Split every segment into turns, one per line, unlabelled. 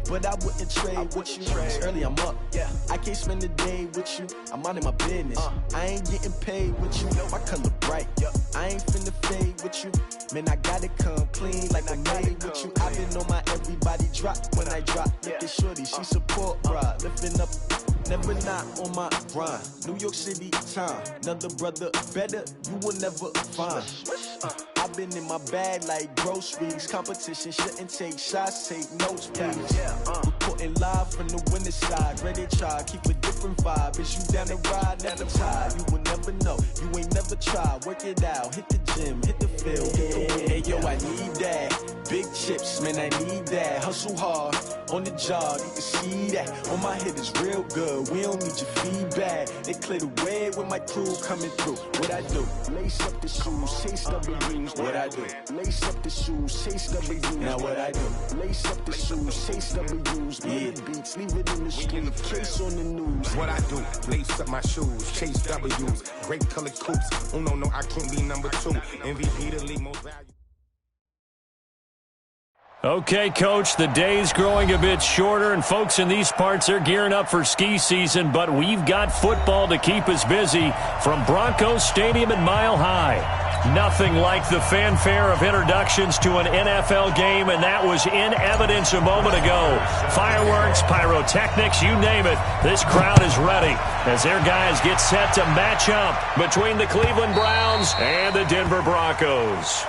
but I wouldn't trade with you. It's early, I'm up. Yeah, I can't spend a day with you. I'm minding my business. I ain't getting paid with you. My color bright. I ain't finna fade with you. Man, I gotta come clean like I made with you. I've been on my everybody drop when I drop. Look at shorty, she support, bruh. Lifting up, never not on my grind. New York City time, another brother better, you will never find. I've been in my bag like groceries. Competition shouldn't take shots, take notes, please. Reporting live from the winning side. Ready to try, keep a different vibe. Is you down the ride, never tired. You will never know, you ain't never tried. Work it out, hit the gym, hit the field. Hey yo, I need that. Big chips, man, I need that. Hustle hard, on the job, you can see that. On my head is real good, we don't need your feedback. They clear the way with my crew coming through. What I do? Lace up the shoes, chase W's. What I do? Lace up the shoes, chase W's. Now what I do? Lace up the shoes, chase W's. Yeah, beats, leave it in the street, case on the news.
What I do? Lace up my shoes, chase W's. Great colored coops. Oh no, I can't be number 2. MVP the league most valuable.
Okay, Coach, the day's growing a bit shorter, and folks in these parts are gearing up for ski season, but we've got football to keep us busy from Broncos Stadium in Mile High. Nothing like the fanfare of introductions to an NFL game, and that was in evidence a moment ago. Fireworks, pyrotechnics, you name it, this crowd is ready as their guys get set to match up between the Cleveland Browns and the Denver Broncos.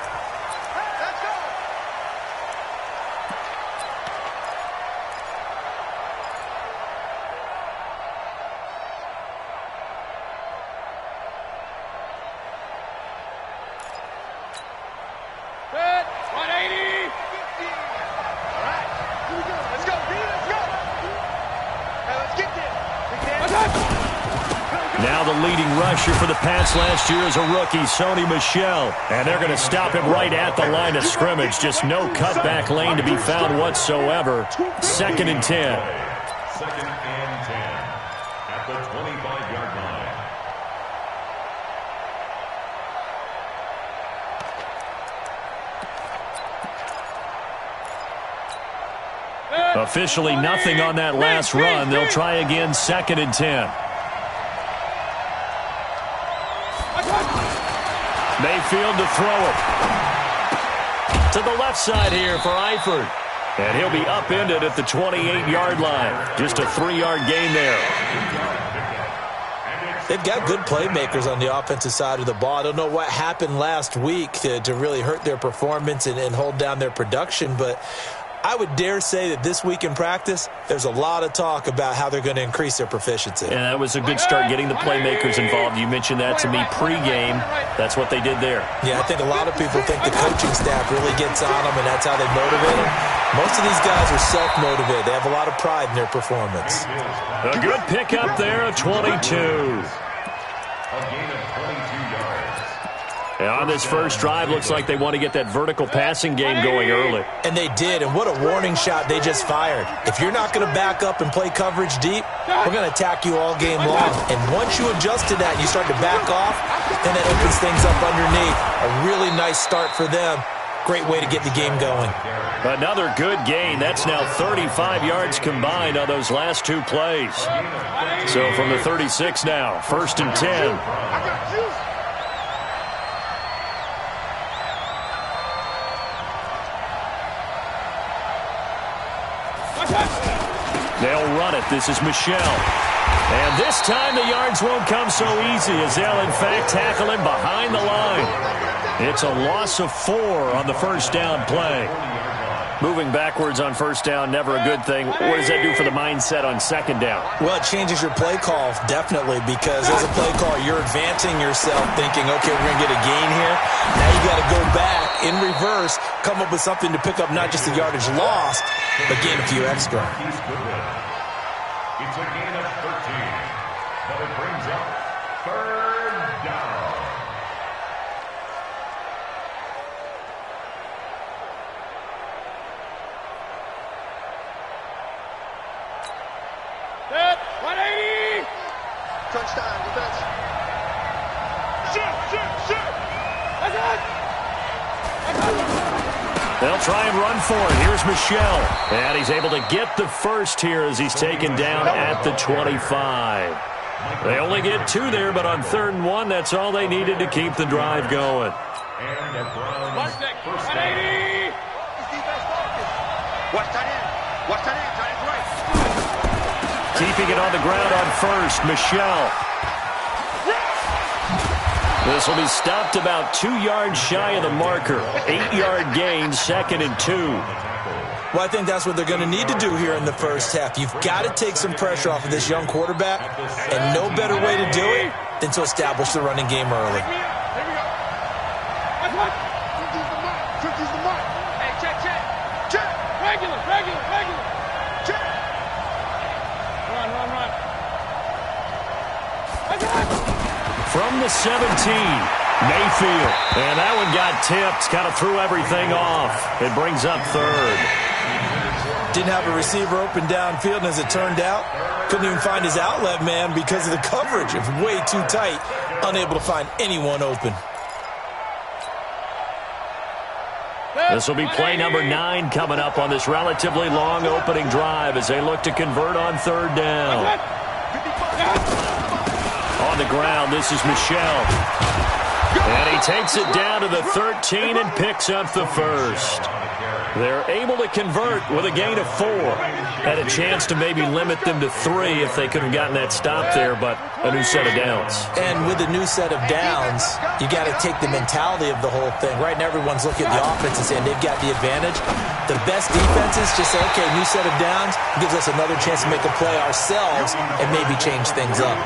Now the leading rusher for the Pats last year is a rookie, Sony Michel. And they're going to stop him right at the line of scrimmage. Just no cutback lane to be found whatsoever. 2nd and 10.
2nd and 10 at the 25-yard line.
Officially nothing on that last run. They'll try again, 2nd and 10. Mayfield to throw it. To the left side here for Eifert. And he'll be upended at the 28-yard line. Just a 3-yard gain there.
They've got good playmakers on the offensive side of the ball. I don't know what happened last week to really hurt their performance and hold down their production, but I would dare say that this week in practice, there's a lot of talk about how they're going to increase their proficiency.
And that was a good start, getting the playmakers involved. You mentioned that to me pregame. That's what they did there.
Yeah, I think a lot of people think the coaching staff really gets on them, and that's how they motivate them. Most of these guys are self-motivated. They have a lot of pride in their performance.
A good pickup there of 22.
A gain of 22 yards.
And on this first drive, looks like they want to get that vertical passing game going early.
And they did, and what a warning shot they just fired. If you're not going to back up and play coverage deep, we're going to attack you all game long. And once you adjust to that and you start to back off, then that opens things up underneath. A really nice start for them. Great way to get the game going.
Another good gain. That's now 35 yards combined on those last 2 plays. So from the 36 now, 1st and 10. They'll run it. This is Michel. And this time the yards won't come so easy as they'll, in fact, tackle him behind the line. It's a loss of 4 on the first down play. Moving backwards on first down, never a good thing. What does that do for the mindset on 2nd down?
Well, it changes your play call, definitely, because as a play call, you're advancing yourself thinking, okay, we're going to get a gain here. Now you got to go back in reverse, come up with something to pick up not just the yardage lost, but gain a few extra.
It's a gain of 13, but it brings up 3rd down.
Set, 180! Touchdown, defense. Shoot! That's it!
They'll try and run for it. Here's Michelle. And he's able to get the first here as he's taken down at the 25. They only get 2 there, but on 3rd and 1, that's all they needed to keep the drive going.
And the Browns first down.
Watch tight end. Watch tight end. Tight end's right.
Keeping it on the ground on first, Michelle. This will be stopped about 2 yards shy of the marker. 8-yard gain, 2nd and 2.
Well, I think that's what they're going to need to do here in the first half. You've got to take some pressure off of this young quarterback, and no better way to do it than to establish the running game early.
Here we go. Use the mark. Hey, check. Check. Regular. Check. Run.
From the 17, Mayfield. And that one got tipped. Kind of threw everything off. It brings up 3rd.
Didn't have a receiver open downfield, and as it turned out, couldn't even find his outlet man because of the coverage. It was way too tight, unable to find anyone open.
This will be play number 9 coming up on this relatively long opening drive as they look to convert on 3rd down. On the ground, this is Michelle. And he takes it down to the 13 and picks up the first. They're able to convert with a gain of 4. Had a chance to maybe limit them to 3 if they could have gotten that stop there, but a new set of downs.
And with a new set of downs, you got to take the mentality of the whole thing. Right now, everyone's looking at the offense and saying they've got the advantage. The best defenses just say, okay, new set of downs gives us another chance to make a play ourselves and maybe change things up.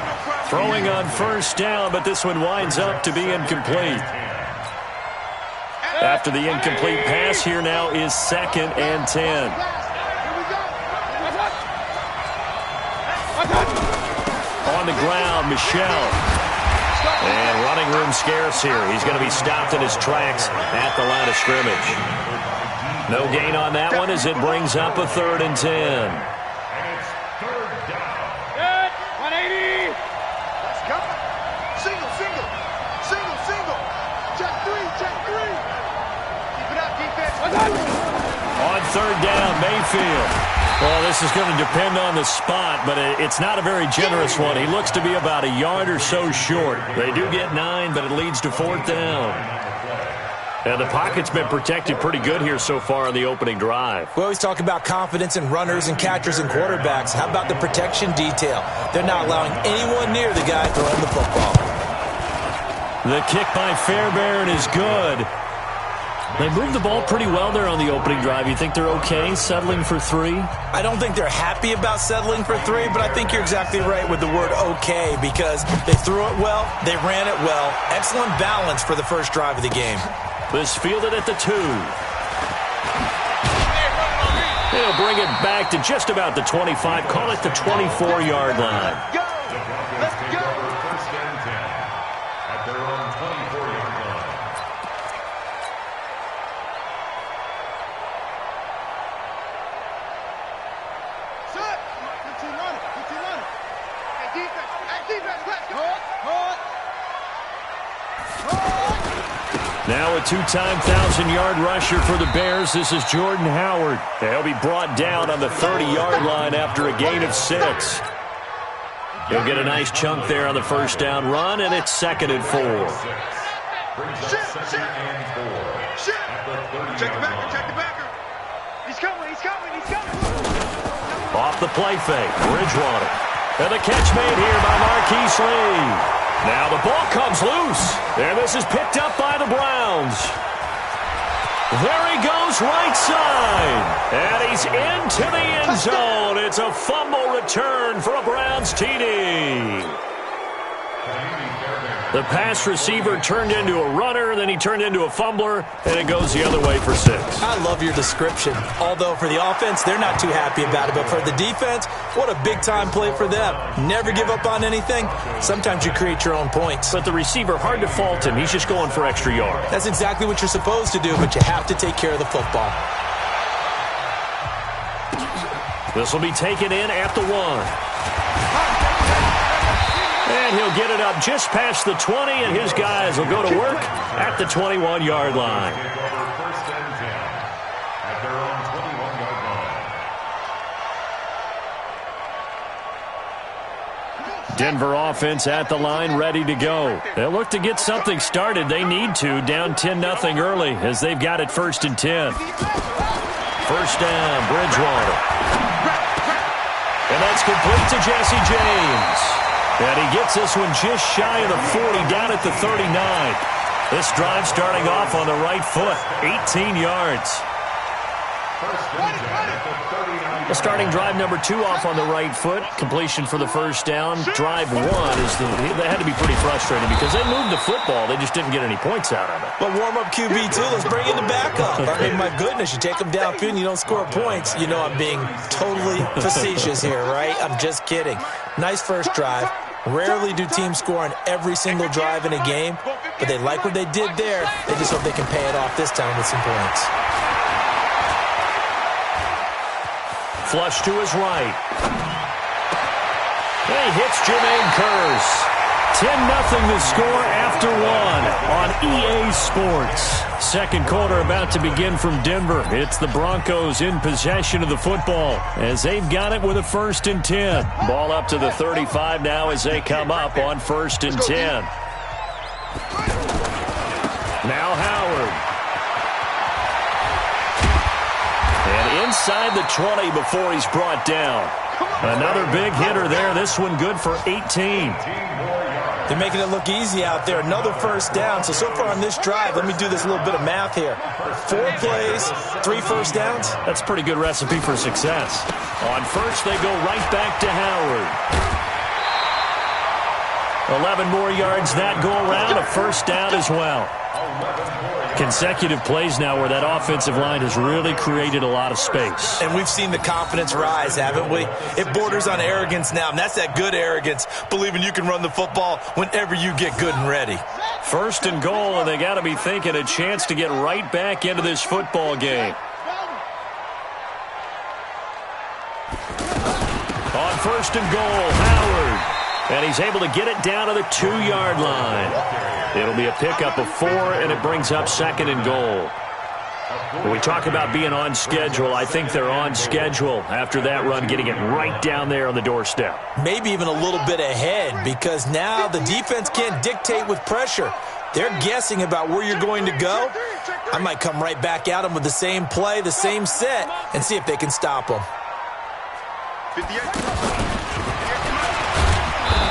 Throwing on first down, but this one winds up to be incomplete. After the incomplete pass, here now is 2nd and 10. On the ground, Michelle. And running room scarce here. He's going to be stopped in his tracks at the line of scrimmage. No gain on that one as it brings up a 3rd and 10.
And it's 3rd down.
180. Let's go. Single. Check 3. Keep it up, defense.
On 3rd down, Mayfield. Well, this is going to depend on the spot, but it's not a very generous one. He looks to be about a yard or so short. They do get 9, but it leads to 4th down. And the pocket's been protected pretty good here so far on the opening drive.
We always talk about confidence in runners and catchers and quarterbacks. How about the protection detail? They're not allowing anyone near the guy throwing the football.
The kick by Fairbairn is good. They moved the ball pretty well there on the opening drive. You think they're okay settling for 3?
I don't think they're happy about settling for 3, but I think you're exactly right with the word okay because they threw it well, they ran it well. Excellent balance for the first drive of the game.
This fielded at the 2. They'll bring it back to just about the 25. Call it the 24-yard line.
Let's go.
First and 10 at their own 24-yard line.
Shut. Good team on it. Hey, defense, let's go. Hold.
Now a 2-time 1,000-yard rusher for the Bears. This is Jordan Howard. He'll be brought down on the 30-yard line after a gain of 6. He'll get a nice chunk there on the first down run, and it's 2nd and 4.
Brings up 2nd and 4. At the 30-yard
Check the backer. He's coming.
Off the play fake, Bridgewater. And the catch made here by Marquise Lee. Now the ball comes loose, and this is picked up by the Browns. There he goes right side, and he's into the end zone. It's a fumble return for a Browns TD. The pass receiver turned into a runner, then he turned into a fumbler, and it goes the other way for 6.
I love your description. Although for the offense, they're not too happy about it. But for the defense, what a big-time play for them. Never give up on anything. Sometimes you create your own points.
But the receiver, hard to fault him. He's just going for extra yards.
That's exactly what you're supposed to do, but you have to take care of the football.
This will be taken in at the 1. And he'll get it up just past the 20, and his guys will go to work at the 21-yard line. Denver offense at the line, ready to go. They'll look to get something started. They need to, down 10-0 early as they've got it 1st and 10. First down, Bridgewater. And that's complete to Jesse James. And he gets this one just shy of the 40, down at the 39. This drive starting off on the right foot, 18 yards. The starting drive number 2 off on the right foot. Completion for the first down. Drive 1 they had to be pretty frustrating because they moved the football. They just didn't get any points out of it.
But warm-up QB, too. Let's bring in the backup. I mean, my goodness, you take them downfield and you don't score points. You know I'm being totally facetious here, right? I'm just kidding. Nice first drive. Rarely do teams score on every single drive in a game, but they like what they did there. They just hope they can pay it off this time with some points.
Flush to his right. He hits Jermaine Kearse. 10-0 the score after 1 on EA Sports. Second quarter about to begin from Denver. It's the Broncos in possession of the football as they've got it with a 1st and 10. Ball up to the 35 now as they come up on 1st and 10. Now Howard. Inside the 20 before he's brought down. Another big hitter there. This one good for 18.
They're making it look easy out there. Another first down. So far on this drive, let me do this little bit of math here. 4 plays, 3 first downs.
That's a pretty good recipe for success. On first, they go right back to Howard. 11 more yards that go around. A first down as well. Consecutive plays now where that offensive line has really created a lot of space.
And we've seen the confidence rise, haven't we? It borders on arrogance now, and that's that good arrogance, believing you can run the football whenever you get good and ready.
1st and goal, and they got to be thinking a chance to get right back into this football game. On 1st and goal, Howard. And he's able to get it down to the 2-yard line. It'll be a pickup of 4, and it brings up 2nd and goal. When we talk about being on schedule, I think they're on schedule after that run, getting it right down there on the doorstep.
Maybe even a little bit ahead because now the defense can't dictate with pressure. They're guessing about where you're going to go. I might come right back at them with the same play, the same set, and see if they can stop them.
58.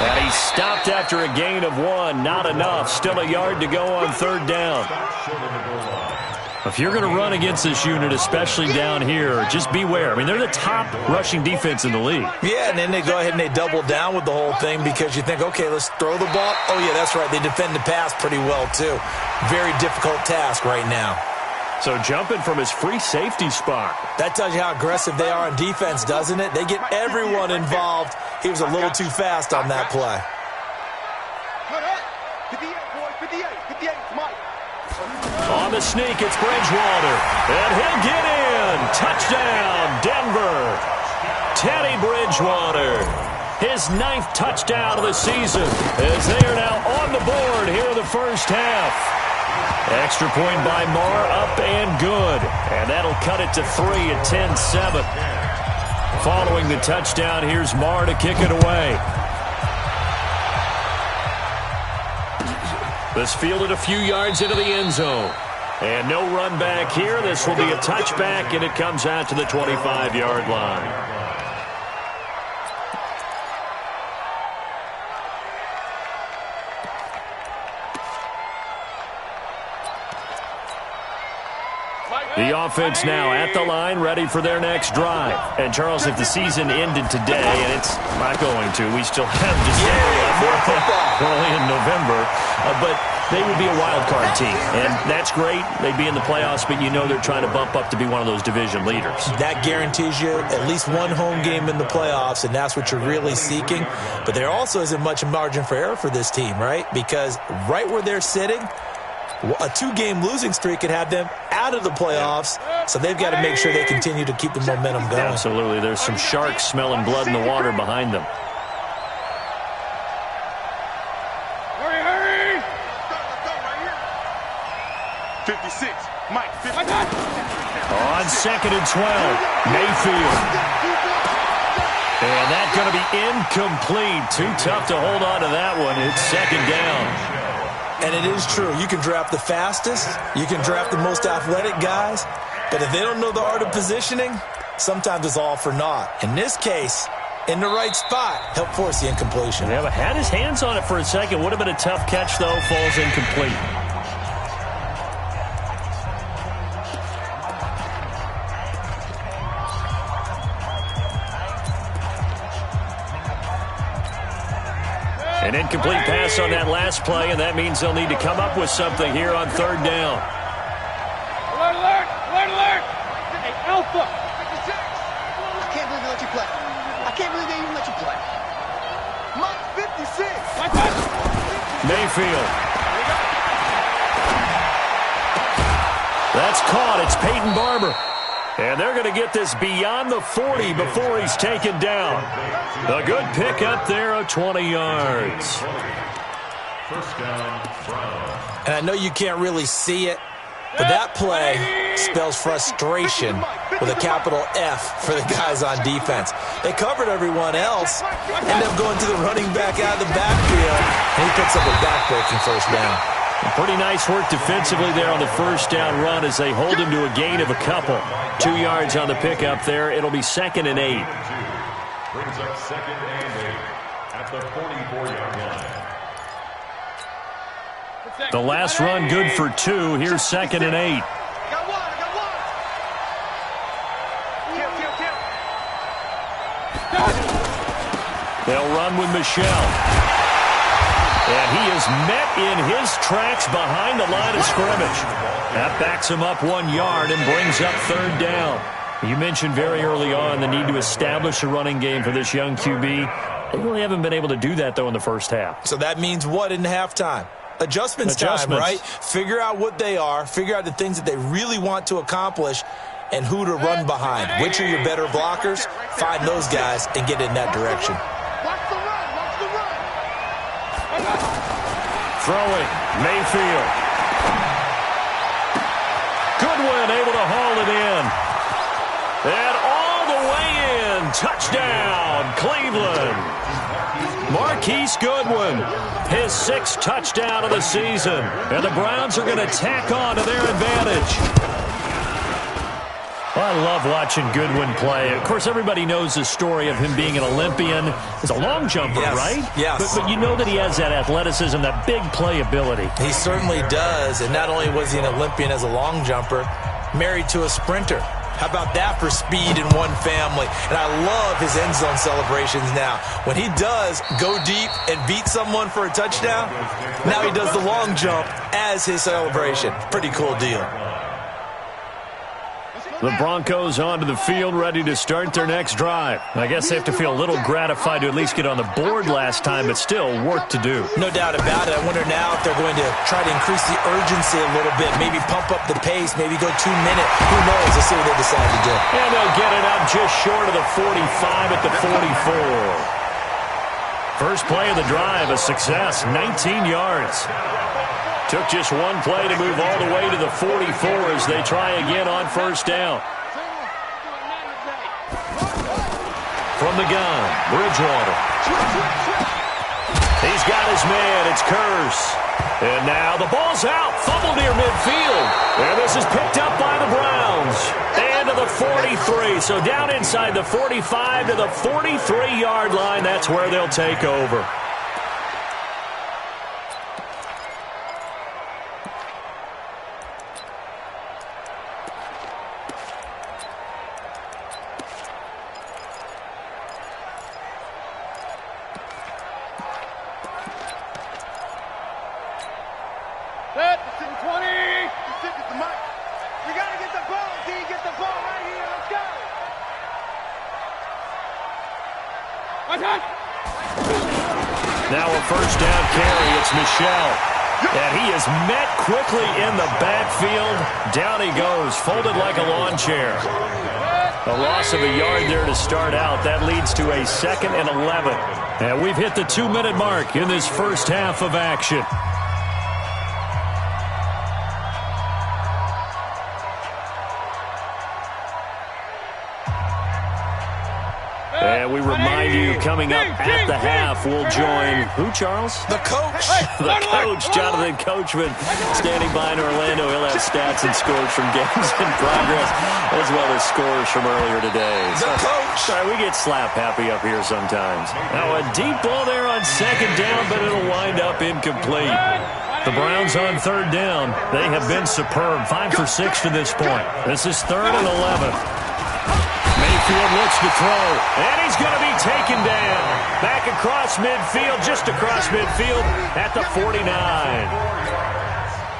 And he's stopped after a gain of 1. Not enough. Still a yard to go on 3rd down. If you're going to run against this unit, especially down here, just beware. I mean, they're the top rushing defense in the league.
Yeah, and then they go ahead and they double down with the whole thing because you think, okay, let's throw the ball. Oh, yeah, that's right. They defend the pass pretty well, too. Very difficult task right now.
So jumping from his free safety spot.
That tells you how aggressive they are on defense, doesn't it? They get everyone involved. He was a little too fast on that play.
58, boy, 58, Mike.
On the sneak, it's Bridgewater. And he'll get in. Touchdown, Denver. Teddy Bridgewater. His 9th touchdown of the season as they are now on the board here in the first half. Extra point by Marr, up and good. And that'll cut it to 3 at 10-7. Following the touchdown, here's Marr to kick it away. This fielded a few yards into the end zone. And no run back here. This will be a touchback, and it comes out to the 25-yard line. The offense now at the line, ready for their next drive. And, Charles, if the season ended today, and it's not going to, we still have December early in November, but they would be a wild card team. And that's great. They'd be in the playoffs, but you know they're trying to bump up to be one of those division leaders. That
guarantees you at least one home game in the playoffs, and that's what you're really seeking. But there also isn't much margin for error for this team, right? Because right where they're sitting, a 2-game losing streak could have them out of the playoffs, so they've got to make sure they continue to keep the momentum going.
Absolutely. There's some sharks smelling blood in the water behind them.
Hurry! 56. Mike, 56.
On 2nd and 12, Mayfield. And And that's going to be incomplete. Too tough to hold on to that one. It's second down.
And it is true. You can draft the fastest. You can draft the most athletic guys. But if they don't know the art of positioning, sometimes it's all for naught. In this case, in the right spot, help force the incompletion.
Yeah, but had his hands on it for a second. Would have been a tough catch, though. Falls incomplete. An incomplete pass on that last play, and that means they'll need to come up with something here on third down.
Alert, alert, alert, alert. Hey, Alpha. 56. I can't believe they let you play. I can't believe they even let you play. Mark 56.
Mayfield. That's caught. It's Peyton Barber. And they're going to get this beyond the 40 before he's taken down. A good pick up there of 20 yards.
First down from.
And I know you can't really see it, but that play spells frustration with a capital F for the guys on defense. They covered everyone else, end up going to the running back out of the backfield, and he picks up a back-breaking first down.
Pretty nice work defensively there on the first down run as they hold him to a gain of a couple. 2 yards on the pickup there. It'll be 2nd and 8.
Brings up 2nd and 8 at the 44-yard line.
The last run good for 2. Here's 2nd and 8.
Got one, I got one.
They'll run with Michelle. And he is met in his tracks behind the line of scrimmage. That backs him up 1 yard and brings up third down. You mentioned very early on the need to establish a running game for this young QB. They really haven't been able to do that, though, in the first half.
So that means what in halftime? Adjustments time, right? Figure out what they are, figure out the things that they really want to accomplish, and who to run behind. Which are your better blockers? Find those guys and get in that direction.
Watch the run, watch the run.
Throwing, Mayfield. Goodwin able to haul it in. And all the way in. Touchdown, Cleveland. Marquise Goodwin, his 6th touchdown of the season. And the Browns are going to tack on to their advantage. Well, I love watching Goodwin play. Of course, everybody knows the story of him being an Olympian. He's a long jumper, right?
Yes.
But you know that he has that athleticism, that big playability.
He certainly does. And not only was he an Olympian as a long jumper, married to a sprinter. How about that for speed in one family? And I love his end zone celebrations now. When he does go deep and beat someone for a touchdown, now he does the long jump as his celebration. Pretty cool deal.
The Broncos onto the field, ready to start their next drive. I guess they have to feel a little gratified to at least get on the board last time, but still work to do.
No doubt about it. I wonder now if they're going to try to increase the urgency a little bit, maybe pump up the pace, maybe go 2 minutes. Who knows? Let's see what they decide to do.
And they'll get it up just short of the 45 at the 44. First play of the drive, a success, 19 yards. Took just one play to move all the way to the 44 as they try again on first down. From the gun, Bridgewater. He's got his man. It's Curse. And now the ball's out. Fumble near midfield. And this is picked up by the Browns. And to the 43. So down inside the 45 to the 43-yard line. That's where they'll take over.
Set, it's in 20. This is the mic. We got to get the ball, D. Get the ball right here. Let's go.
Now a first down carry. It's Michelle. And he is met quickly in the backfield. Down he goes, folded like a lawn chair. A loss of a yard there to start out. That leads to a 2nd and 11. And we've hit the 2-minute mark in this first half of action. And we remind you, coming up at the half, we'll join who, Charles?
The coach.
The coach, Jonathan Coachman, standing by in Orlando. He'll have stats and scores from games in progress, as well as scores from earlier today.
The coach.
Sorry, we get slap happy up here sometimes. Now a deep ball there on second down, but it'll wind up incomplete. The Browns on third down. They have been superb. 5 for 6 to this point. This is 3rd and 11. Mayfield looks to throw, and he's going to be taken down. Back across midfield, just across midfield at the 49.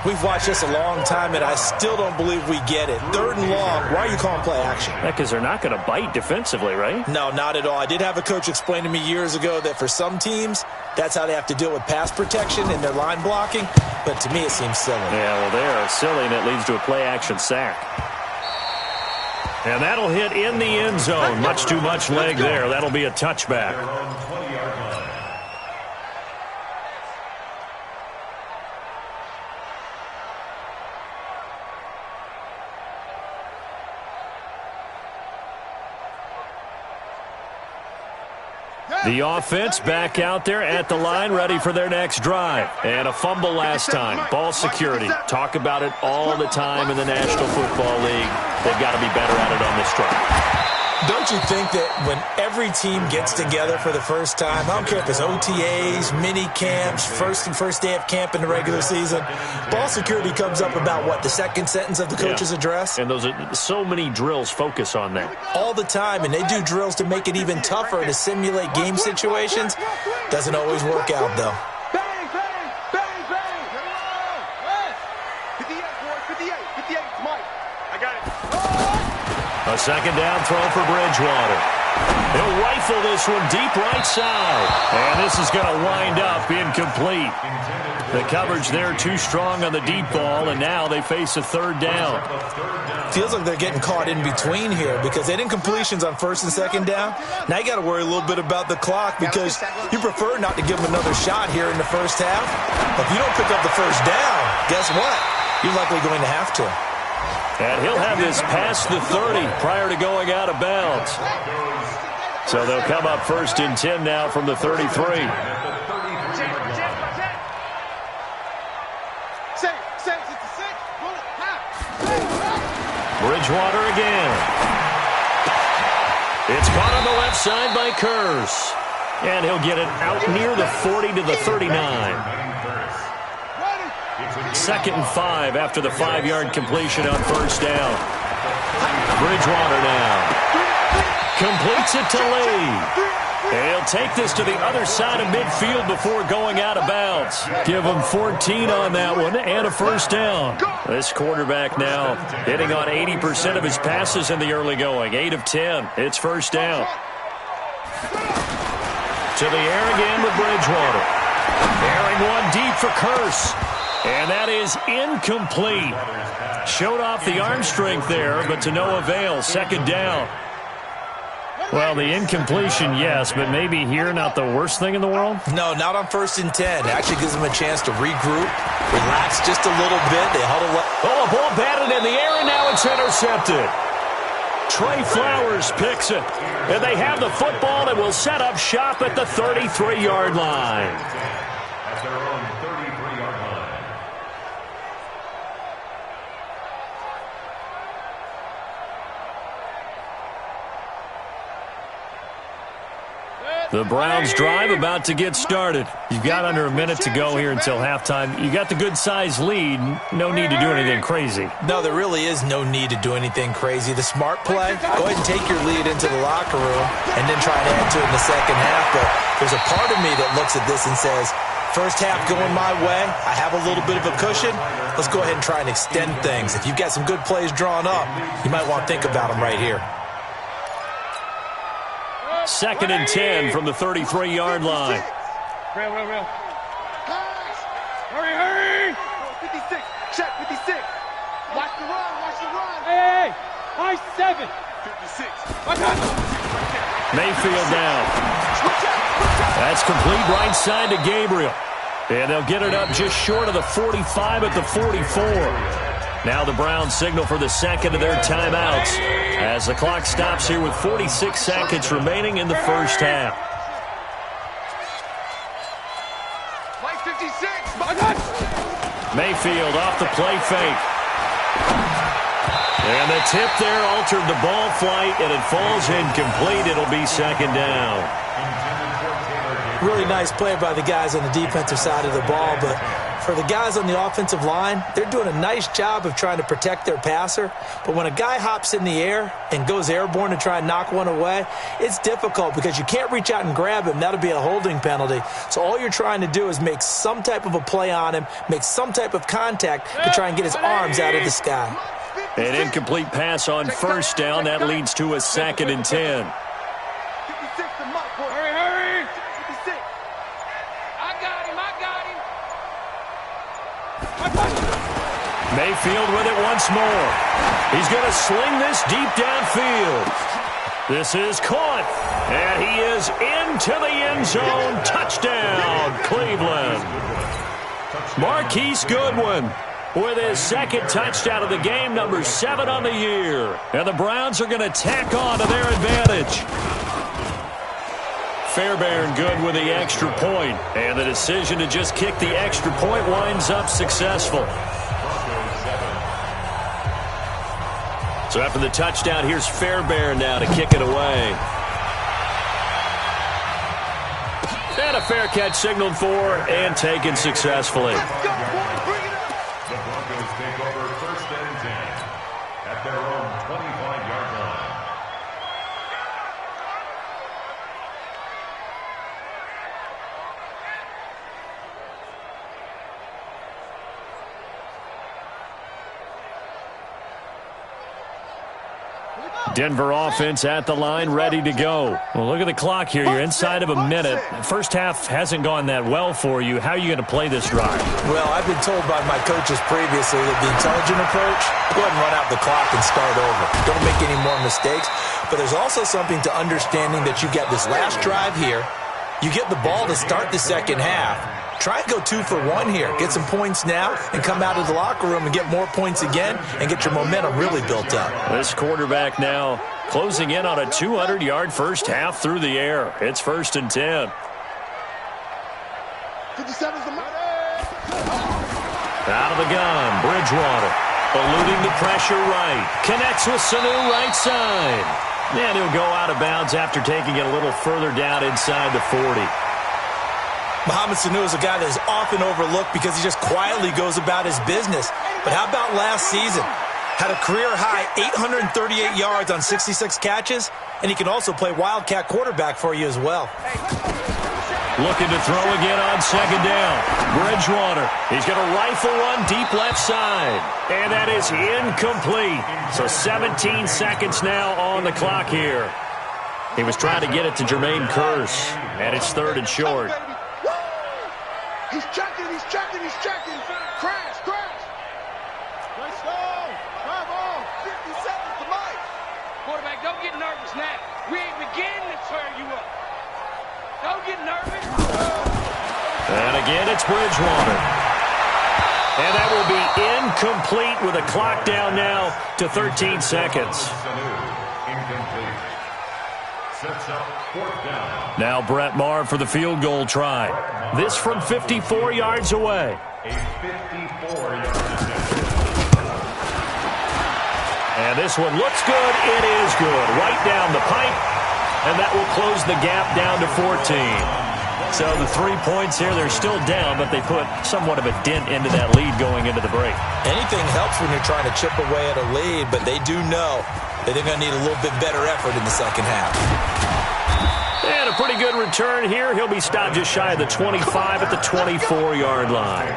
We've watched this a long time, and I still don't believe we get it. 3rd and long. Why are you calling play action?
Because they're not going to bite defensively, right?
No, not at all. I did have a coach explain to me years ago that for some teams, that's how they have to deal with pass protection and their line blocking. But to me, it seems silly.
Yeah, well, they are silly, and it leads to a play action sack. And that'll hit in the end zone. Much too much leg there. That'll be a touchback. The offense back out there at the line, ready for their next drive. And a fumble last time. Ball security. Talk about it all the time in the National Football League. They've got to be better at it on this drive.
Don't you think that when every team gets together for the first time, I don't care if it's OTAs, mini camps, first day of camp in the regular season, ball security comes up about what, the second sentence of the coach's address?
And those are so many drills focus on that.
All the time, and they do drills to make it even tougher to simulate game situations. Doesn't always work out, though.
Bang, bang, bang, bang. 58, boy, 58, 58, Mike. I got it.
A second down throw for Bridgewater. He'll rifle this one deep right side. And this is going to wind up incomplete. The coverage there too strong on the deep ball, and now they face a 3rd down.
Feels like they're getting caught in between here because they didn't completions on 1st and 2nd down. Now you got to worry a little bit about the clock because you prefer not to give them another shot here in the first half. But if you don't pick up the 1st down, guess what? You're likely going to have to.
And he'll have this past the 30 prior to going out of bounds. So they'll come up 1st and 10 now from the 33. Bridgewater again. It's caught on the left side by Kurz. And he'll get it out near the 40 to the 39. 2nd and 5 after the 5-yard completion on 1st down. Bridgewater now. Completes it to Lee. And he'll take this to the other side of midfield before going out of bounds. Give him 14 on that one and a 1st down. This quarterback now hitting on 80% of his passes in the early going. 8 of 10. It's 1st down. To the air again with Bridgewater. Airing one deep for Kurz. And that is incomplete. Showed off the arm strength there, but to no avail. 2nd down. Well, the incompletion, yes, but maybe here not the worst thing in the world?
No, not on 1st and 10. It actually gives them a chance to regroup, relax just a little bit. They huddle up.
Oh, a ball batted in the air, and now it's intercepted. Trey Flowers picks it. And they have the football and will set up shop at the 33-yard line.
At their own 33-yard line.
The Browns drive about to get started. You've got under a minute to go here until halftime. You got the good-sized lead. No need to do anything crazy.
No, there really is no need to do anything crazy. The smart play, go ahead and take your lead into the locker room and then try and add to it in the second half. But there's a part of me that looks at this and says, first half going my way, I have a little bit of a cushion. Let's go ahead and try and extend things. If you've got some good plays drawn up, you might want to think about them right here.
2nd and 10 from the 33-yard line.
Real. Hurry. 56. Check 56. Watch the run. Hey. High 7. 56.
Mayfield down. That's complete right side to Gabriel. And they'll get it up just short of the 45 at the 44. Now the Browns signal for the second of their timeouts as the clock stops here with 46 seconds remaining in the first half. Mayfield off the play fake. And the tip there altered the ball flight, and it falls incomplete. It'll be second down.
Really nice play by the guys on the defensive side of the ball, but for the guys on the offensive line, they're doing a nice job of trying to protect their passer. But when a guy hops in the air and goes airborne to try and knock one away, it's difficult because you can't reach out and grab him. That'll be a holding penalty. So all you're trying to do is make some type of a play on him, make some type of contact to try and get his arms out of the sky.
An incomplete pass on first down. That leads to a 2nd and 10.
Hurry! 56. I got him.
Mayfield with it once more. He's going to sling this deep downfield. This is caught, and he is into the end zone. Touchdown, Cleveland. Marquise Goodwin with his second touchdown of the game, number 7 on the year. And the Browns are going to tack on to their advantage. Fairbairn good with the extra point, and the decision to just kick the extra point winds up successful. So after the touchdown, here's Fairbairn now to kick it away. And a fair catch signaled for and taken successfully.
The Broncos take over 1st and 10 at their own 25-yard line.
Denver offense at the line, ready to go. Well, look at the clock here. You're inside of a minute. First half hasn't gone that well for you. How are you going to play this drive?
Well, I've been told by my coaches previously that the intelligent approach, go ahead and run out the clock and start over. Don't make any more mistakes. But there's also something to understanding that you get this last drive here. You get the ball to start the second half. Try and go 2 for 1 here. Get some points now and come out of the locker room and get more points again and get your momentum really built up.
This quarterback now closing in on a 200-yard first half through the air. It's 1st and 10.
57's the money.
Out of the gun, Bridgewater eluding the pressure right. Connects with Sanu right side. And he'll go out of bounds after taking it a little further down inside the 40.
Mohamed Sanu is a guy that is often overlooked because he just quietly goes about his business. But how about last season? Had a career-high 838 yards on 66 catches, and he can also play wildcat quarterback for you as well.
Looking to throw again on second down. Bridgewater. He's going to rifle one deep left side. And that is incomplete. So 17 seconds now on the clock here. He was trying to get it to Jermaine Kearse, and it's 3rd and short.
He's checking. Crash. Let's go. Drive on. 50 seconds to Mike. Quarterback, don't get nervous now. We ain't beginning to tear you up. Don't get nervous.
And again, it's Bridgewater. And that will be incomplete with a clock down now to 13 seconds.
Incomplete. Sets up 4th down.
Now Brett Maher for the field goal try. This from 54 yards away.
A 54-yard attempt.
And this one looks good. It is good. Right down the pipe. And that will close the gap down to 14. So the 3 points here, they're still down, but they put somewhat of a dent into that lead going into the break.
Anything helps when you're trying to chip away at a lead, but they do know that they're going to need a little bit better effort in the second half.
And a pretty good return here. He'll be stopped just shy of the 25 at the 24-yard line.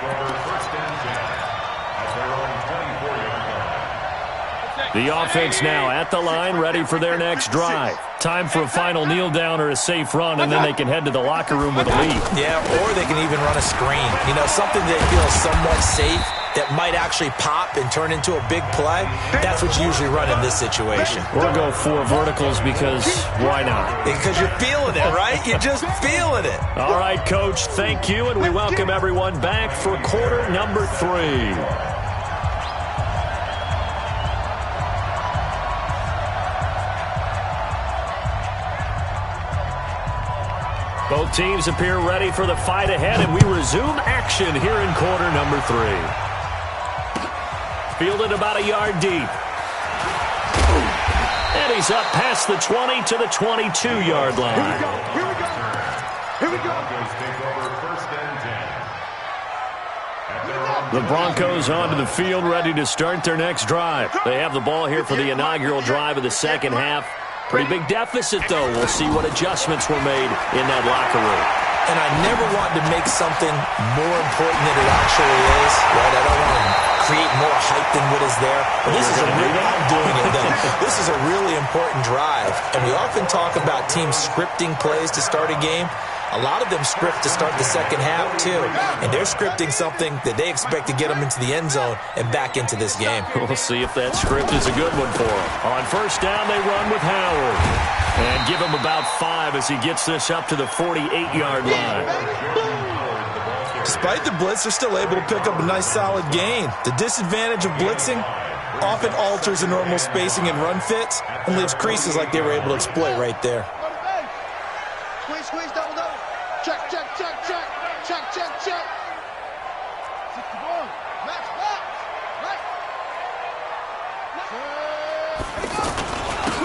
The offense now at the line, ready for their next drive. Time for a final kneel down or a safe run, and then they can head to the locker room with a lead.
Yeah, or they can even run a screen. You know, something they feel somewhat safe that might actually pop and turn into a big play. That's what you usually run in this situation.
Or go 4 verticals because why not?
Because you're feeling it, right? You're just feeling it.
All right, Coach, thank you, and we welcome everyone back for quarter number 3. Both teams appear ready for the fight ahead, and we resume action here in quarter number 3. Fielded about a yard deep. And he's up past the 20 to the 22-yard line.
Here we go. Here we go. Here we go.
The Broncos onto the field, ready to start their next drive. They have the ball here for the inaugural drive of the second half. Pretty big deficit, though. We'll see what adjustments were made in that locker room.
And I never want to make something more important than it actually is, right? I don't want to create more hype than what is there. But this is a really, I'm doing it then. This is a really important drive. And we often talk about teams scripting plays to start a game. A lot of them script to start the second half, too. And they're scripting something that they expect to get them into the end zone and back into this game.
We'll see if that script is a good one for them. On first down, they run with Howard. And give him about 5 as he gets this up to the 48-yard line.
Despite the blitz, they're still able to pick up a nice, solid gain. The disadvantage of blitzing often alters the normal spacing and run fits and leaves creases like they were able to exploit right there.
Squeeze, squeeze, double, double. Check, check, check, check. Check, check, check. 61. Max, max. Right.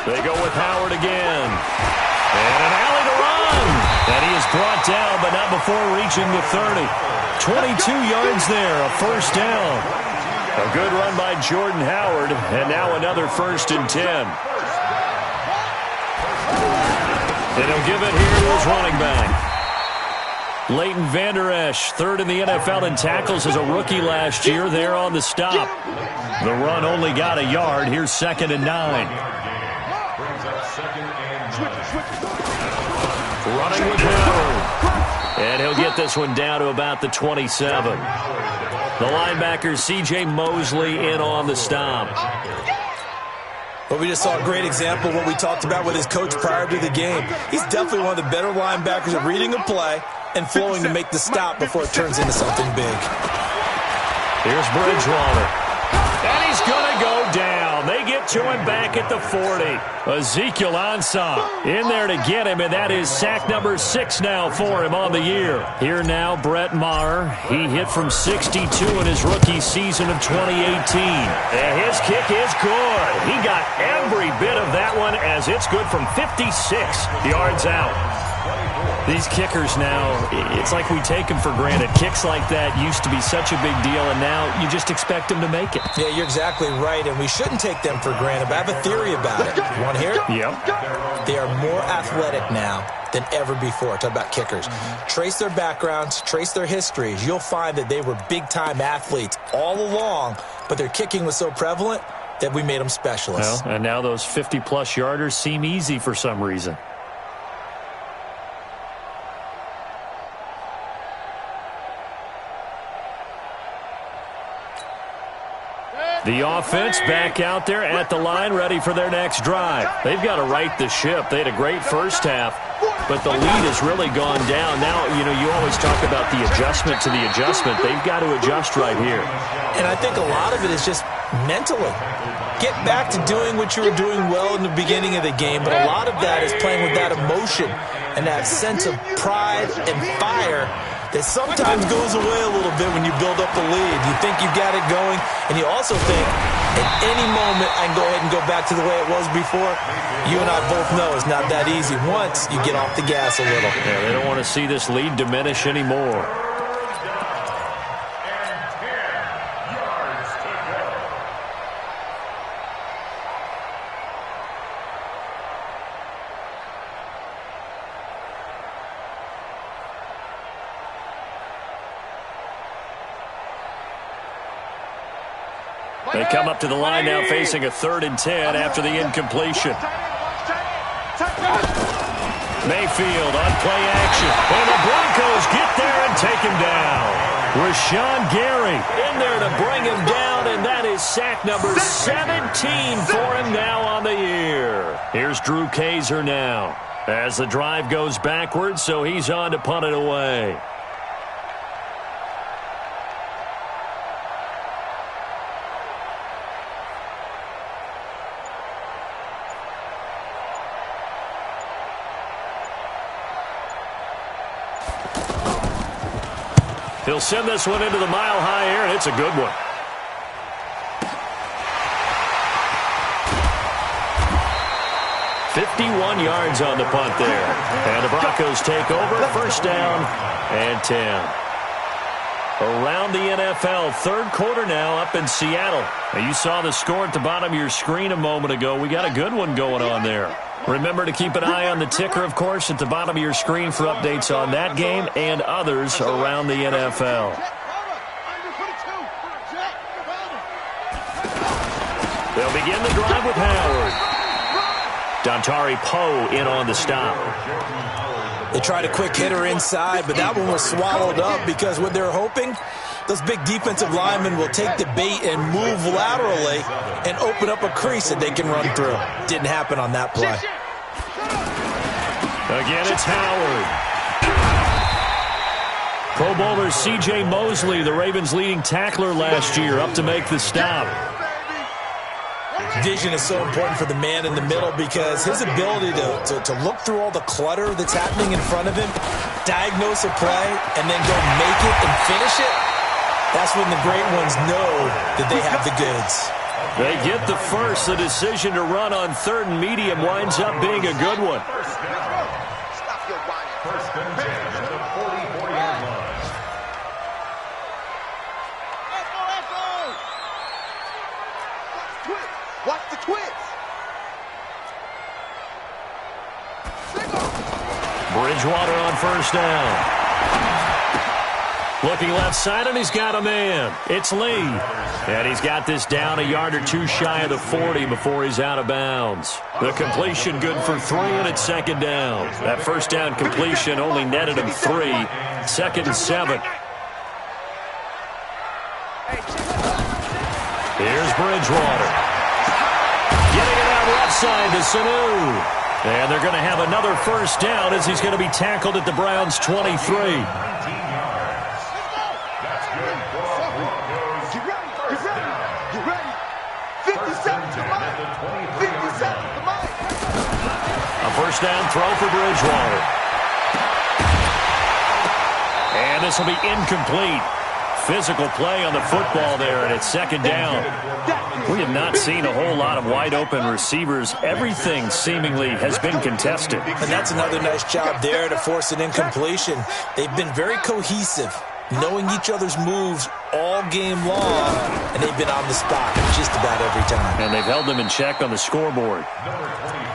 They go with Howard again. And an alley to run. And he is brought down, but not before reaching the 30. 22 yards there, a first down. A good run by Jordan Howard, and now another 1st and 10. And he'll give it here to his running back. Leighton Vander Esch, 3rd in the NFL in tackles as a rookie last year, there on the stop. The run only got a yard. Here's 2nd and 9. Running with Howard. And he'll get this one down to about the 27. The linebacker, C.J. Mosley, in on the stop.
But we just saw a great example of what we talked about with his coach prior to the game. He's definitely one of the better linebackers at reading a play and flowing to make the stop before it turns into something big.
Here's Bridgewater. And he's going to go down. They get to him back at the 40. Ezekiel Ansah in there to get him, and that is sack number 6 now for him on the year. Here now, Brett Maher. He hit from 62 in his rookie season of 2018. And his kick is good. He got every bit of that one as it's good from 56 yards out. These kickers now, it's like we take them for granted. Kicks like that used to be such a big deal, and now you just expect them to make it.
Yeah, you're exactly right, and we shouldn't take them for granted. But I have a theory about it. You want to hear it?
Yep.
They are more athletic now than ever before. Talk about kickers. Trace their backgrounds, trace their histories. You'll find that they were big-time athletes all along, but their kicking was so prevalent that we made them specialists.
Well, and now those 50-plus yarders seem easy for some reason. The offense back out there at the line, ready for their next drive. They've got to right the ship. They had a great first half, but the lead has really gone down. Now, you always talk about the adjustment to the adjustment. They've got to adjust right here.
And I think a lot of it is just mentally. Get back to doing what you were doing well in the beginning of the game, but a lot of that is playing with that emotion and that sense of pride and fire that sometimes goes away a little bit when you build up the lead. You think you've got it going, and you also think at any moment I can go ahead and go back to the way it was before. You and I both know it's not that easy once you get off the gas a little.
Yeah, they don't want to see this lead diminish anymore. They come up to the line now facing a 3rd and 10 after the incompletion. Mayfield on play action. And the Broncos get there and take him down. Rashawn Gary in there to bring him down, and that is sack number 17 for him now on the year. Here's Drew Kaiser now as the drive goes backwards, so he's on to punt it away. He'll send this one into the mile-high air, and it's a good one. "51 yards on the punt there. And the Broncos take over. First down and 10. Around the NFL, third quarter now up in Seattle. Now, you saw the score at the bottom of your screen a moment ago. We got a good one going on there. Remember to keep an eye on the ticker, of course, at the bottom of your screen for updates on that game and others around the NFL. They'll begin the drive with Howard. Dontari Poe in on the stop.
They tried a quick hitter inside, but that one was swallowed up because what they're hoping, those big defensive linemen will take the bait and move laterally and open up a crease that they can run through. Didn't happen on that play.
Again, it's Howard. Pro Bowler C.J. Mosley, the Ravens' leading tackler last year, up to make the stop.
Vision is so important for the man in the middle because his ability to look through all the clutter that's happening in front of him, diagnose a play, and then go make it and finish it, that's when the great ones know that they have the goods.
They get the first. The decision to run on third and medium winds up being a good one.
First and 10 at the 44-yard line.
Watch the twist.
Bridgewater on first down. Looking left side, and he's got a man. It's Lee. And he's got this down a yard or two shy of the 40 before he's out of bounds. The completion good for 3, and it's second down. That first down completion only netted him 3. Second and 7. Here's Bridgewater. Getting it out left side to Sanu. And they're going to have another first down as he's going to be tackled at the Browns' 23. First down throw for Bridgewater. And this will be incomplete. Physical play on the football there, and it's second down. We have not seen a whole lot of wide-open receivers. Everything seemingly has been contested.
And that's another nice job there to force an incompletion. They've been very cohesive, knowing each other's moves all game long, and they've been on the spot just about every time.
And they've held them in check on the scoreboard.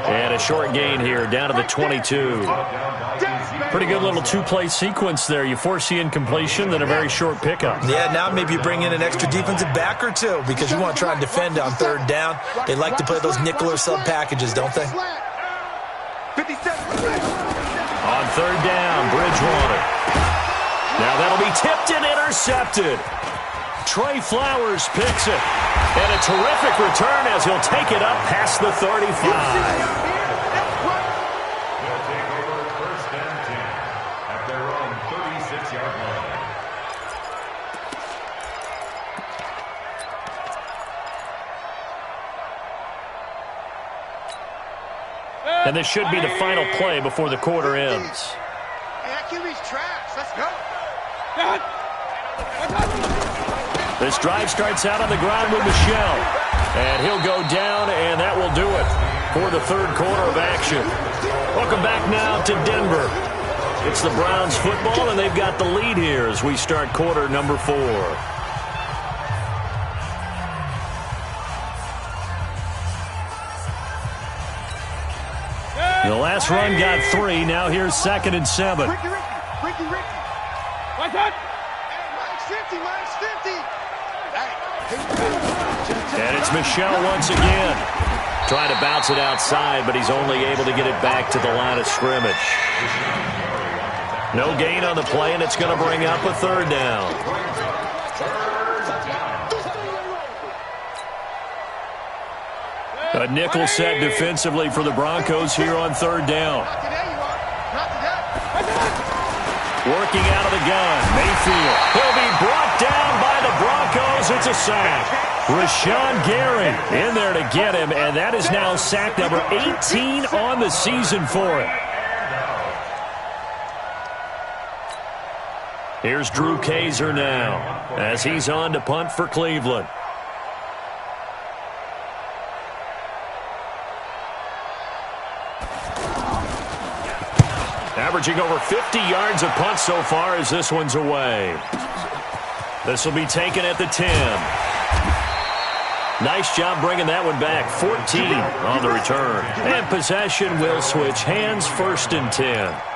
And a short gain here, down to the 22. Pretty good little two-play sequence there. You force the incompletion, then a very short pickup.
Yeah, now maybe you bring in an extra defensive back or two because you want to try and defend on third down. They like to play those nickel or sub packages, don't they?
On third down, Bridgewater. Now that'll be tipped and intercepted. Trey Flowers picks it. And a terrific return as he'll take it up past the 35. And this should be the final play before the quarter ends.
Let's go.
This drive starts out on the ground with Michel. And he'll go down, and that will do it for the third quarter of action. Welcome back now to Denver. It's the Browns football, and they've got the lead here as we start quarter number 4. The last run got 3. Now here's second and 7.
Ricky. What's that? Minus 50.
And it's Michel once again. Trying to bounce it outside, but he's only able to get it back to the line of scrimmage. No gain on the play, and it's going to bring up a third down. A nickel set defensively for the Broncos here on third down. Working out of the gun, Mayfield. He'll be brought down by the Broncos. It's a sack. Rashawn Gary in there to get him, and that is now sack number 18 on the season for him. Here's Drew Kaiser now as he's on to punt for Cleveland. Averaging over 50 yards a punt so far as this one's away. This will be taken at the 10. Nice job bringing that one back. 14 on the return. And possession will switch hands, 1st and 10.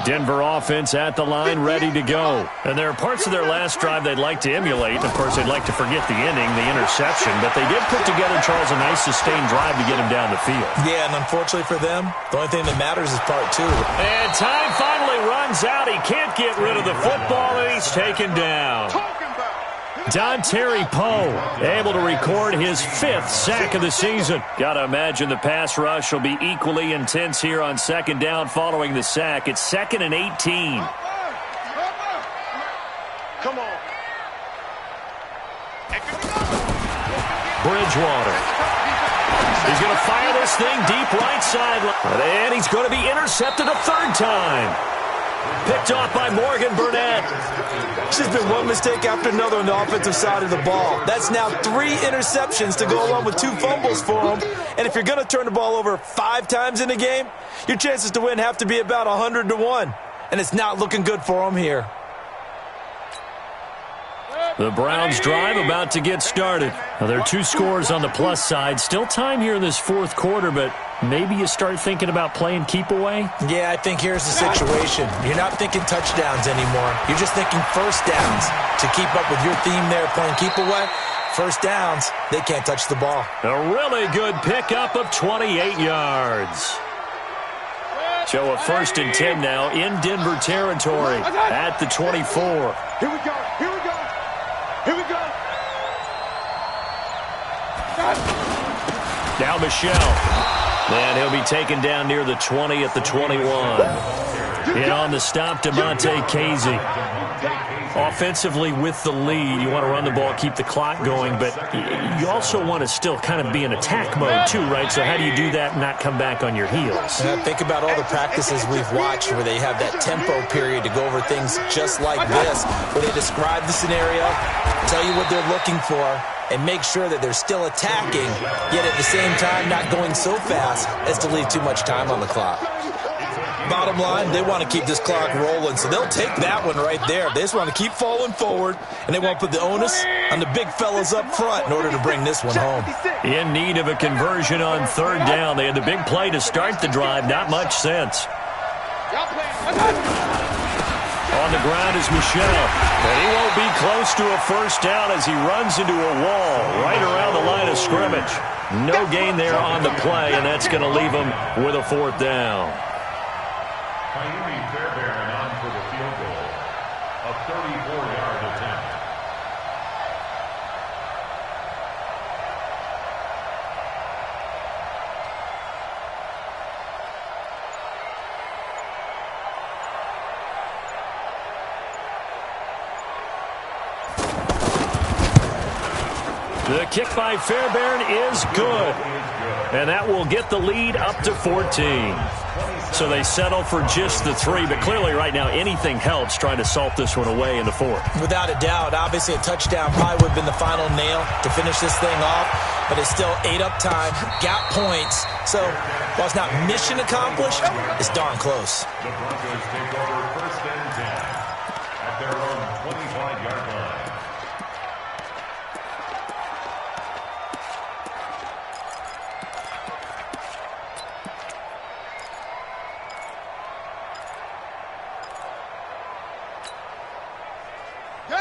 Denver offense at the line, ready to go. And there are parts of their last drive they'd like to emulate. Of course, they'd like to forget the inning, the interception. But they did put together, Charles, a nice sustained drive to get him down the field.
Yeah, and unfortunately for them, the only thing that matters is part 2.
And time finally runs out. He can't get rid of the football, and he's taken down. Dontari Poe able to record his 5th sack of the season. Got to imagine the pass rush will be equally intense here on 2nd down following the sack. It's 2nd and 18.
Come on.
Bridgewater. He's going to fire this thing deep right sideline. And he's going to be intercepted a 3rd time. Picked off by Morgan Burnett.
It's just been one mistake after another on the offensive side of the ball. That's now 3 interceptions to go along with 2 fumbles for him. And if you're going to turn the ball over 5 times in a game, your chances to win have to be about 100-1. And it's not looking good for him here.
The Browns drive about to get started. Now, there are 2 scores on the plus side. Still time here in this 4th quarter, but maybe you start thinking about playing keep away?
Yeah, I think here's the situation. You're not thinking touchdowns anymore. You're just thinking 1st downs. To keep up with your theme there playing keep away, 1st downs, they can't touch the ball.
A really good pickup of 28 yards. So a 1st and 10 now in Denver territory at the 24.
Here we go. Here we go. Here we go.
Now Michelle. And he'll be taken down near the 20 at the 21. In on the stop, DeMonte Casey. Offensively with the lead, you want to run the ball, keep the clock going, but you also want to still kind of be in attack mode too, right? So how do you do that and not come back on your heels?
Think about all the practices we've watched where they have that tempo period to go over things just like this, where they describe the scenario, tell you what they're looking for, and make sure that they're still attacking, yet at the same time not going so fast as to leave too much time on the clock. Bottom line, they want to keep this clock rolling, so they'll take that one right there. They just want to keep falling forward, and they won't put the onus on the big fellas up front in order to bring this one home.
In need of a conversion on 3rd down. They had the big play to start the drive. Not much sense. On the ground is Michelle. And he won't be close to a 1st down as he runs into a wall right around the line of scrimmage. No gain there on the play, and that's going to leave him with a 4th down.
Fairbairn on for the field goal. A 34-yard attempt.
The kick by Fairbairn is good. And that will get the lead up to 14. So they settle for just the 3, but clearly right now anything helps trying to salt this one away in the 4th.
Without a doubt, obviously a touchdown probably would have been the final nail to finish this thing off, but it's still ate up time, got points, so while it's not mission accomplished, it's darn close.
The Broncos take over 1st and 10 at their own 25-yard line.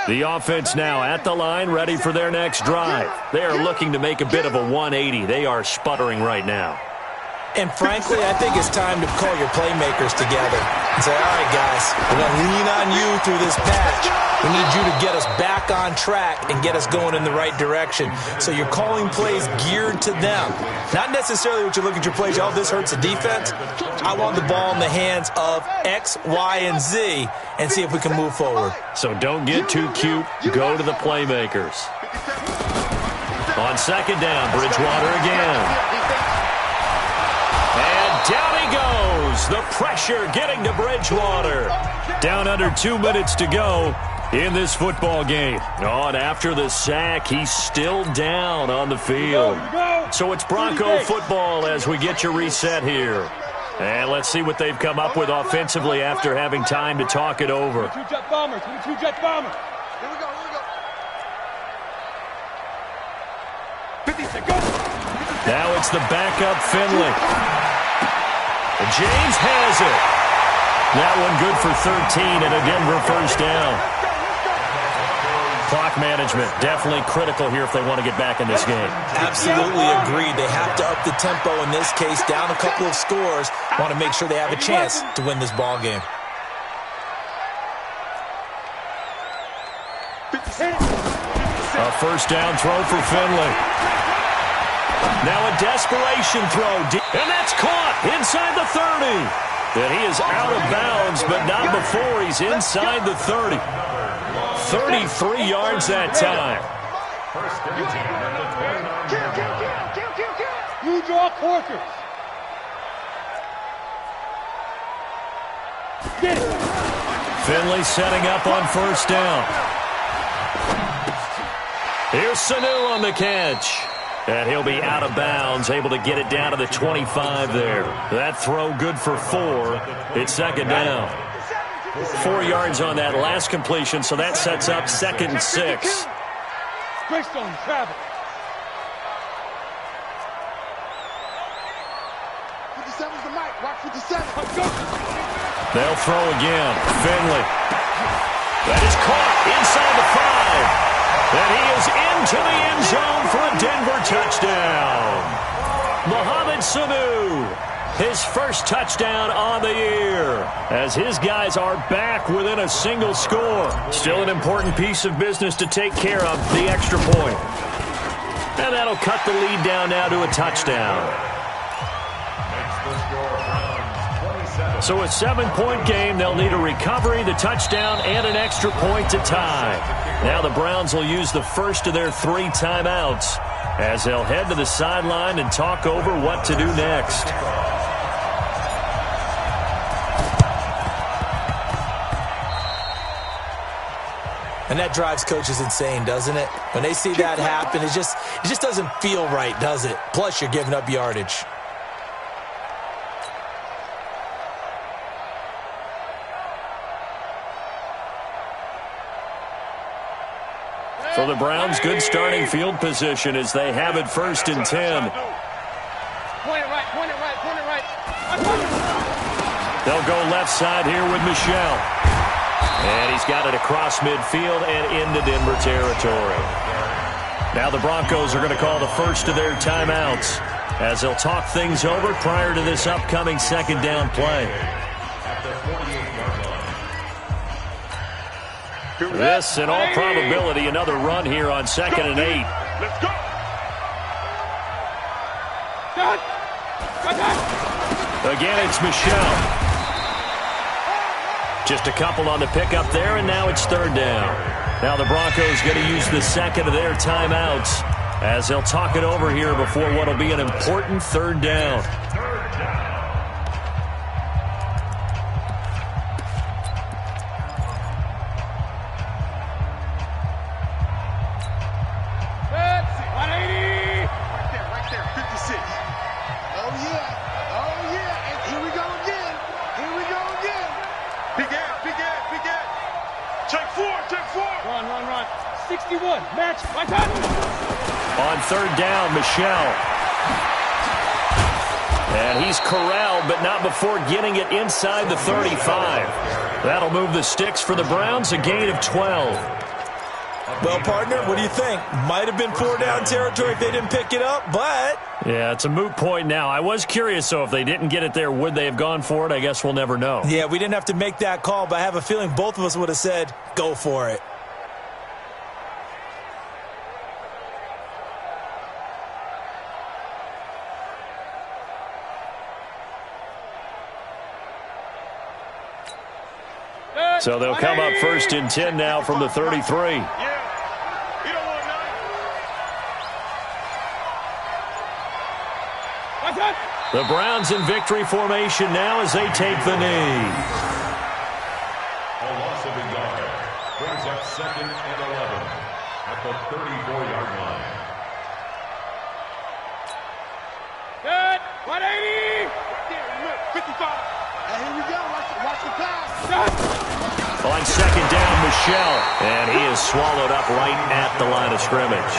The offense now at the line, ready for their next drive. They are looking to make a bit of a 180. They are sputtering right now.
And frankly, I think it's time to call your playmakers together and say, all right, guys, we're going to lean on you through this patch. We need you to get us back on track and get us going in the right direction. So you're calling plays geared to them. Not necessarily what you look at your plays, oh, this hurts the defense. I want the ball in the hands of X, Y, and Z and see if we can move forward.
So don't get too cute. Go to the playmakers. On 2nd down, Bridgewater again. And down he goes. goes. The pressure getting to Bridgewater. Down under 2 minutes to go in this football game. Oh, and after the sack, he's still down on the field. So it's Bronco football as we get your reset here. And let's see what they've come up with offensively after having time to talk it over.
2 jet bombers. 2 jet bombers. Here we go. 50 seconds.
Now it's the backup Finley. And James has it. That one good for 13 and a Denver first down. Clock management definitely critical here if they want to get back in this game.
Absolutely agreed. They have to up the tempo in this case, down a couple of scores. Want to make sure they have a chance to win this ball game.
A first down throw for Finley. Now a desperation throw. And that's caught inside the 30. And he is out of bounds, but not before he's inside the 30. 33 yards that time.
You draw quarters. Get it.
Finley setting up on first down. Here's Sanu on the catch. And he'll be out of bounds, able to get it down to the 25 there. That throw good for 4. It's second down. 4 yards on that last completion, so that sets up 2nd and 6.
Greystone travel. 57's the mic. Watch 57.
They'll throw again. Finley. That is caught inside the 5. And he is into the end zone for a Denver touchdown. Mohamed Sanu, his first touchdown on the year, as his guys are back within a single score. Still an important piece of business to take care of, the extra point. And that'll cut the lead down now to a touchdown. So a 7-point game, they'll need a recovery, the touchdown, and an extra point to tie. Now the Browns will use the first of their 3 timeouts as they'll head to the sideline and talk over what to do next.
And that drives coaches insane, doesn't it? When they see that happen, it just doesn't feel right, does it? Plus, you're giving up yardage.
For the Browns, good starting field position as they have it 1st and 10.
Point it right, point it right, point it right.
They'll go left side here with Michel. And he's got it across midfield and into Denver territory. Now the Broncos are going to call the first of their timeouts as they'll talk things over prior to this upcoming 2nd down play. This, in all probability, another run here on 2nd and 8.
Let's go.
Again, it's Michel. Just a couple on the pickup there, and now it's 3rd down. Now the Broncos going to use the 2nd of their timeouts as they'll talk it over here before what will be an important 3rd down.
Run. 61, match, my time.
On 3rd down, Michel. And he's corralled, but not before getting it inside the 35. That'll move the sticks for the Browns, a gain of 12.
Well, partner, what do you think? Might have been 4-down territory if they didn't pick it up, but...
Yeah, it's a moot point now. I was curious, though, if they didn't get it there, would they have gone for it? I guess we'll never know.
Yeah, we didn't have to make that call, but I have a feeling both of us would have said, go for it.
So they'll come up 1st and 10 now from the 33.
What's up?
The Browns in victory formation now as they take the knee.
A loss of a yard brings up 2nd and 11 at the 34-yard line.
Good. 180. 55. And here we go. Watch the pass.
On 2nd down, Michelle. And he is swallowed up right at the line of scrimmage.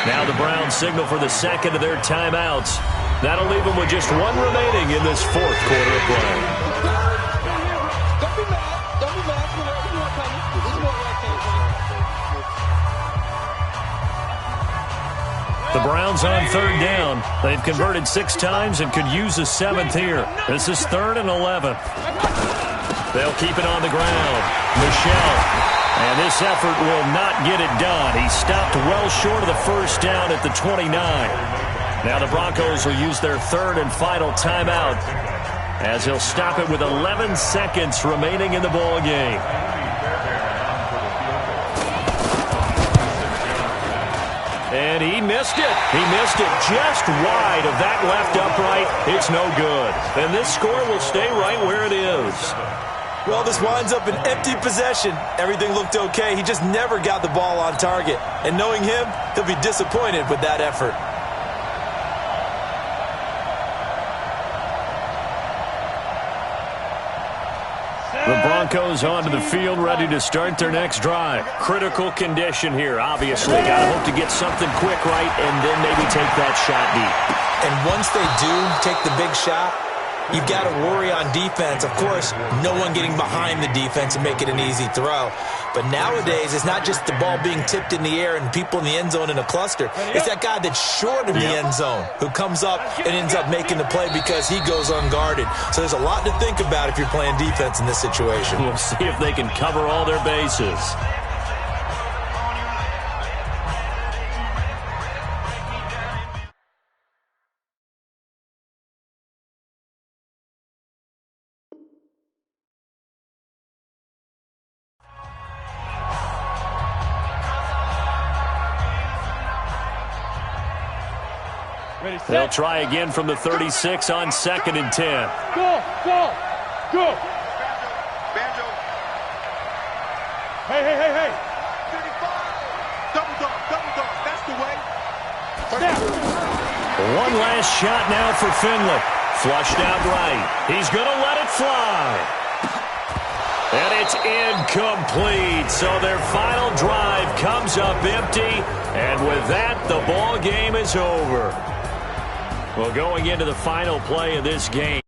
Now the Browns signal for the 2nd of their timeouts. That'll leave them with just 1 remaining in this 4th quarter of play.
Don't be mad. Don't be mad. This is more coming. This is more
The Browns on 3rd down. They've converted 6 times and could use a 7th here. This is 3rd and 11. They'll keep it on the ground. Michelle. And this effort will not get it done. He stopped well short of the 1st down at the 29. Now the Broncos will use their 3rd and final timeout as he'll stop it with 11 seconds remaining in the ball game. And he missed it. He missed it just wide of that left upright. It's no good. And this score will stay right where it is.
Well, this winds up an empty possession. Everything looked okay. He just never got the ball on target. And knowing him, he'll be disappointed with that effort.
The Broncos onto the field, ready to start their next drive. Critical condition here, obviously. Got to hope to get something quick right and then maybe take that shot deep.
And once they do take the big shot, you've got to worry on defense. Of course, no one getting behind the defense and make it an easy throw. But nowadays, it's not just the ball being tipped in the air and people in the end zone in a cluster. It's that guy that's short of the end zone who comes up and ends up making the play because he goes unguarded. So there's a lot to think about if you're playing defense in this situation.
We'll see if they can cover all their bases. They'll try again from the 36 on 2nd and 10.
Go. Banjo. Hey. 35. Double dog. That's the way.
One last shot now for Finley. Flushed out right. He's going to let it fly. And it's incomplete. So their final drive comes up empty. And with that, the ball game is over. Well, going into the final play of this game.